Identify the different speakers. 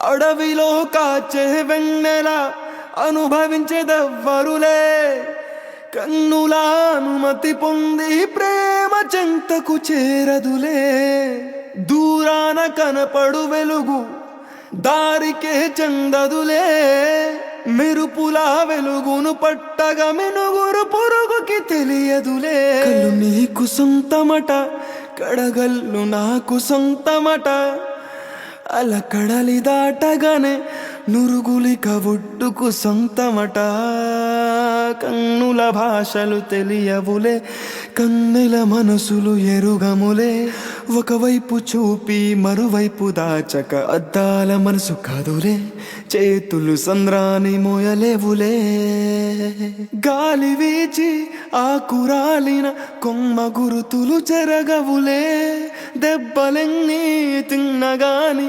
Speaker 1: అడవిలో కాచే వెన్నెల అనుభవించేదెవ్వరులే. కన్నుల అనుమతి పొంది ప్రేమ చెంతకు చేరదులే. దూరాన కనపడు వెలుగు దారికే చెందదులే. మెరుపుల వెలుగును పట్టగా మినుగురు పురుగుకి తెలియదులే. కళ్ళు నీకు సొంతమట, కడగల్లు నాకు సొంతమట. అల కడలి దాటగానే నురుగులిక ఒడ్డుకు సొంతమట. కన్నుల భాషలు తెలియవులే, కన్నెల మనసులు ఎరుగములే. ఒకవైపు చూపి మరువైపు దాచక అద్దాల మనసు కాదులే. చేతులు సంద్రాన్ని మోయలేవులే. గాలి వీచి ఆకురాలిన కొమ్మ గురుతులు చెరగవులే. దెబ్బలెన్ని తిన్నగాని